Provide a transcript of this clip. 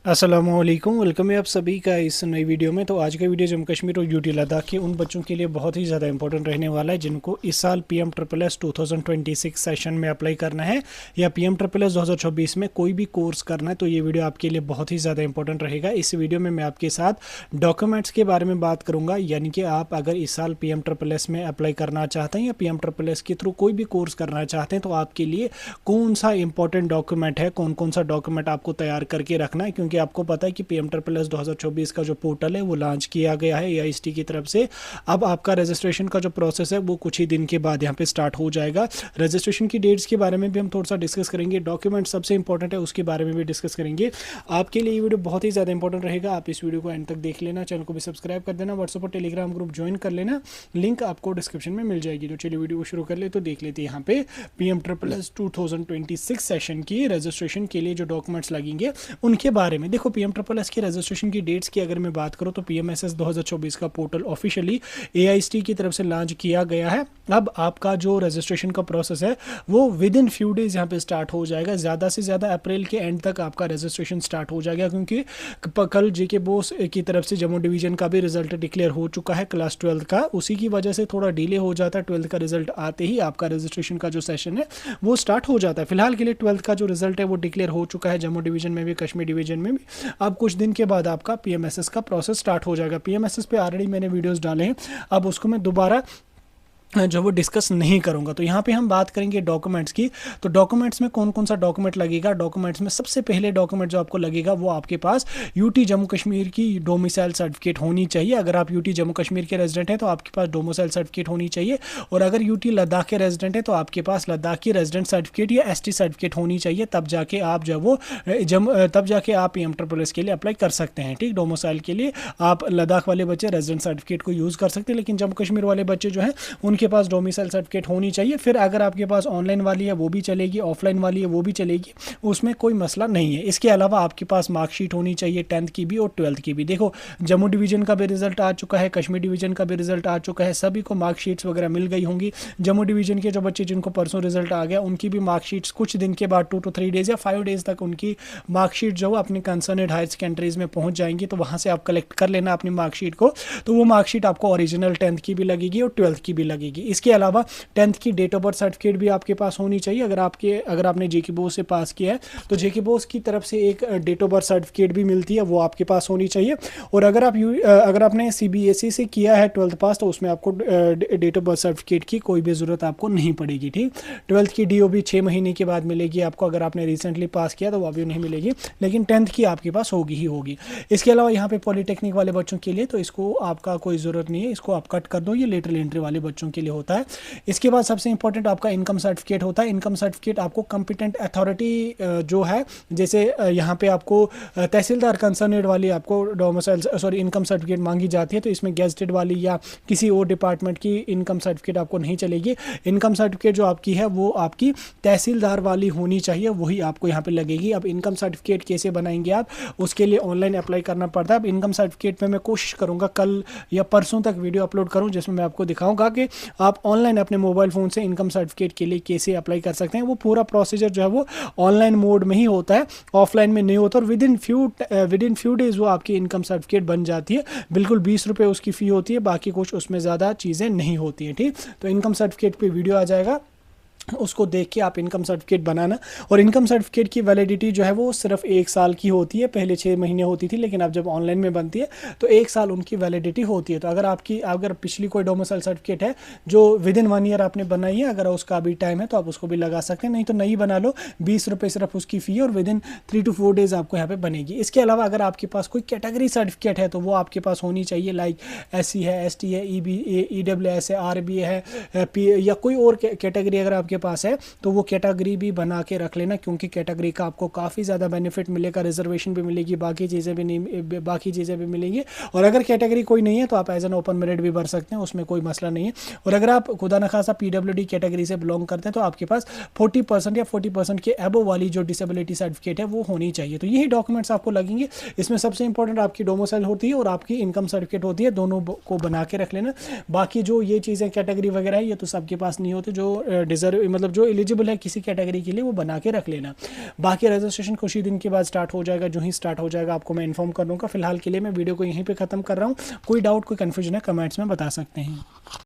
अस्सलामुअलैकुम, वेलकम है आप सभी का इस नई वीडियो में। तो आज का वीडियो जम्मू कश्मीर और यूटी लद्दाख के उन बच्चों के लिए बहुत ही ज़्यादा इंपॉर्टेंट रहने वाला है जिनको इस साल PMSSS 2026 सेशन में अप्लाई करना है या PMSSS 2024 में कोई भी कोर्स करना है। तो ये वीडियो आपके लिए बहुत ही ज़्यादा इंपॉर्टेंट रहेगा। इस वीडियो में मैं आपके साथ डॉक्यूमेंट्स के बारे में बात करूँगा, यानी कि आप अगर इस साल PMSSS में अप्लाई करना चाहते हैं या PMSSS के थ्रू कोई भी कोर्स करना चाहते हैं तो आपके लिए कौन सा इंपॉर्टेंट डॉक्यूमेंट है, कौन कौन सा डॉक्यूमेंट आपको तैयार करके रखना है। क्योंकि आपको पता है कि PMSSS 2024 का जो पोर्टल है वो लॉन्च किया गया है AIST की तरफ से। अब आपका रजिस्ट्रेशन का जो प्रोसेस है वो कुछ ही दिन के बाद यहाँ पे स्टार्ट हो जाएगा। रजिस्ट्रेशन की डेट्स के बारे में भी हम थोड़ा सा डिस्कस करेंगे, डॉक्यूमेंट सबसे इंपॉर्टेंट है उसके बारे में भी डिस्कस करेंगे। आपके लिए ये वीडियो बहुत ही ज़्यादा इंपॉर्टेंट रहेगा, आप इस वीडियो को एंड तक देख लेना, चैनल को भी सब्सक्राइब कर देना, व्हाट्सएप और टेलीग्राम ग्रुप ज्वाइन कर लेना, लिंक आपको डिस्क्रिप्शन में मिल जाएगी। तो चलिए वीडियो को शुरू कर ले। तो देख लेते हैं यहाँ पे PMSSS 2026 सेशन की रजिस्ट्रेशन के लिए जो डॉक्यूमेंट्स लगेंगे उनके बारे में। देखो PMSSS की रजिस्ट्रेशन की डेट्स की अगर मैं बात करूं तो PMSSS 2024 का पोर्टल ऑफिशियली AIST की तरफ से लॉन्च किया गया है। अब आपका जो रजिस्ट्रेशन का प्रोसेस है वो विद इन फ्यू डेज यहाँ पे स्टार्ट हो जाएगा। ज़्यादा से ज़्यादा अप्रैल के एंड तक आपका रजिस्ट्रेशन स्टार्ट हो जाएगा, क्योंकि कल JK बोस की तरफ से जम्मू डिवीजन का भी रिजल्ट डिक्लेयर हो चुका है क्लास 12 का। उसी की वजह से थोड़ा डिले हो जाता है। 12th का रिजल्ट आते ही आपका रजिस्ट्रेशन का जो सेशन है वो स्टार्ट हो जाता है। फिलहाल के लिए 12th का जो रिजल्ट है वो डिक्लेयर हो चुका है जम्मू डिवीजन में भी, कश्मीर डिवीजन में भी। अब कुछ दिन के बाद आपका PMSSS का प्रोसेस स्टार्ट हो जाएगा। PMSSS पे ऑलरेडी मैंने वीडियोस डाले हैं, अब उसको मैं दोबारा जो वो डिस्कस नहीं करूंगा। तो यहाँ पे हम बात करेंगे डॉक्यूमेंट्स की। तो डॉक्यूमेंट्स में कौन कौन सा डॉक्यूमेंट लगेगा। डॉक्यूमेंट्स में सबसे पहले डॉक्यूमेंट जो आपको लगेगा वो आपके पास UT जम्मू कश्मीर की डोमिसाइल सर्टिफिकेट होनी चाहिए। अगर आप UT जम्मू कश्मीर के रेजिडेंट हैं तो आपके पास डोमिसाइल सर्टिफिकेट होनी चाहिए, और अगर UT लद्दाख के रेजिडेंट है तो आपके पास लद्दाख की रेजिडेंट सर्टिफिकेट या ST सर्टिफिकेट होनी चाहिए। तब जाके आप तब जाके आप PMSSS के लिए अप्लाई कर सकते हैं। ठीक, डोमिसाइल के लिए आप लद्दाख वाले बच्चे रेजिडेंट सर्टिफिकेट को यूज़ कर सकते हैं, लेकिन जम्मू कश्मीर वाले बच्चे जो हैं उनके पास डोमिसाइल सर्टिफिकेट होनी चाहिए। फिर अगर आपके पास ऑनलाइन वाली है वो भी चलेगी, ऑफलाइन वाली है वो भी चलेगी, उसमें कोई मसला नहीं है। इसके अलावा आपके पास मार्कशीट होनी चाहिए 10th की भी और 12th की भी। देखो जम्मू डिवीजन का भी रिजल्ट आ चुका है, कश्मीर डिवीजन का भी रिजल्ट आ चुका है, सभी को मार्कशीट्स वगैरह मिल गई होंगी। जम्मू डिवीजन के जो बच्चे जिनको परसों रिजल्ट आ गया उनकी भी मार्कशीट्स कुछ दिन के बाद 2 to 3 डेज या 5 डेज तक उनकी मार्कशीट जो अपनी कंसर्नेड हायर सेकेंडरीज में पहुंच जाएंगी। तो वहाँ से आप कलेक्ट कर लेना अपनी मार्कशीट को। तो वो मार्कशीट आपको ओरिजिनल 10th की भी लगेगी और 12th की भी लगेगी। इसके अलावा 10th की डेट ऑफ बर्थ सर्टिफिकेट भी आपके पास होनी चाहिए। अगर आपने JK बोस से पास किया है तो JK बोस की तरफ से एक डेट ऑफ बर्थ सर्टिफिकेट भी मिलती है, वो आपके पास होनी चाहिए। और अगर आपने CBSE से किया है 12th पास तो उसमें आपको डेट ऑफ बर्थ सर्टिफिकेट की कोई भी ज़रूरत आपको नहीं पड़ेगी। ठीक, 12th की DOB 6 महीने के बाद मिलेगी आपको। अगर आपने रिसेंटली पास किया तो वो अभी नहीं मिलेगी, लेकिन 10th की आपके पास होगी ही होगी। इसके अलावा यहाँ पे पॉलिटेक्निक वाले बच्चों के लिए तो इसको आपका कोई ज़रूरत नहीं है, इसको आप कट कर दो, ये लेटरल एंट्री वाले बच्चों के लिए होता है। इसके बाद सबसे इंपॉर्टेंट आपका इनकम सर्टिफिकेट होता है। इनकम सर्टिफिकेट आपको कॉम्पिटेंट अथॉरिटी जो है, जैसे यहाँ पे आपको तहसीलदार कंसर्नेड वाली आपको इनकम सर्टिफिकेट मांगी जाती है, तो इसमें गेजेटेड वाली या किसी और डिपार्टमेंट की इनकम सर्टिफिकेट आपको नहीं चलेगी। इनकम सर्टिफिकेट जो आपकी है वो आपकी तहसीलदार वाली होनी चाहिए, वही आपको यहाँ पे लगेगी। अब इनकम सर्टिफिकेट कैसे बनाएंगे आप, उसके लिए ऑनलाइन अप्लाई करना पड़ता है। अब इनकम सर्टिफिकेट में मैं कोशिश करूँगा कल या परसों तक वीडियो अपलोड करूँ जिसमें मैं आपको दिखाऊंगा कि आप ऑनलाइन अपने मोबाइल फ़ोन से इनकम सर्टिफिकेट के लिए कैसे अप्लाई कर सकते हैं। वो पूरा प्रोसीजर जो है वो ऑनलाइन मोड में ही होता है, ऑफलाइन में नहीं होता। और विद इन फ्यू डेज वो आपकी इनकम सर्टिफिकेट बन जाती है। बिल्कुल 20 रुपये उसकी फ़ी होती है, बाकी कुछ उसमें ज़्यादा चीज़ें नहीं होती हैं। ठीक, तो इनकम सर्टिफिकेट पे वीडियो आ जाएगा, उसको देख के आप इनकम सर्टिफिकेट बनाना। और इनकम सर्टिफिकेट की वैलिडिटी जो है वो सिर्फ 1 साल की होती है। पहले 6 महीने होती थी, लेकिन अब जब ऑनलाइन में बनती है तो 1 साल उनकी वैलिडिटी होती है। तो अगर पिछली कोई डोमिसाइल सर्टिफिकेट है जो विद इन 1 ईयर आपने बनाई है, अगर उसका अभी टाइम है तो आप उसको भी लगा सकते हैं, नहीं तो नई बना लो। 20 रुपये सिर्फ उसकी फ़ी है और विद इन 3 to 4 डेज़ आपको यहाँ पे बनेगी। इसके अलावा अगर आपके पास कोई कैटेगरी सर्टिफिकेट है तो वो आपके पास होनी चाहिए, लाइक SC है, ST है, EWS है, RBA है, या कोई और कैटेगरी अगर आपके पास है तो वो कैटेगरी भी बना के रख लेना, क्योंकि कैटेगरी का आपको काफ़ी ज़्यादा बेनिफिट मिलेगा, रिजर्वेशन भी मिलेगी, बाकी चीज़ें भी मिलेंगी। और अगर कैटेगरी कोई नहीं है तो आप एज एन ओपन मेरिट भी भर सकते हैं, उसमें कोई मसला नहीं है। और अगर आप खुदा न खासा PWD कैटेगरी से बिलोंग करते हैं तो आपके पास 40% या 40% के एबो वाली जो डिसेबिलिटी सर्टिफिकेट है वो होनी चाहिए। तो यही डॉक्यूमेंट्स आपको लगेंगे। इसमें सबसे इंपॉर्टेंट आपकी डोमिसाइल होती है और आपकी इनकम सर्टिफिकेट होती है, दोनों को बना के रख लेना। बाकी जो ये चीज़ें कैटेगरी वगैरह है ये तो सबके पास नहीं होते, मतलब जो एलिजिबल है किसी कैटेगरी के लिए वो बना के रख लेना। बाकी रजिस्ट्रेशन कुछ ही दिन के बाद स्टार्ट हो जाएगा, जो ही स्टार्ट हो जाएगा आपको मैं इन्फॉर्म कर दूँगा। फिलहाल के लिए मैं वीडियो को यहीं पर ख़त्म कर रहा हूँ। कोई डाउट कोई कन्फ्यूजन है कमेंट्स में बता सकते हैं।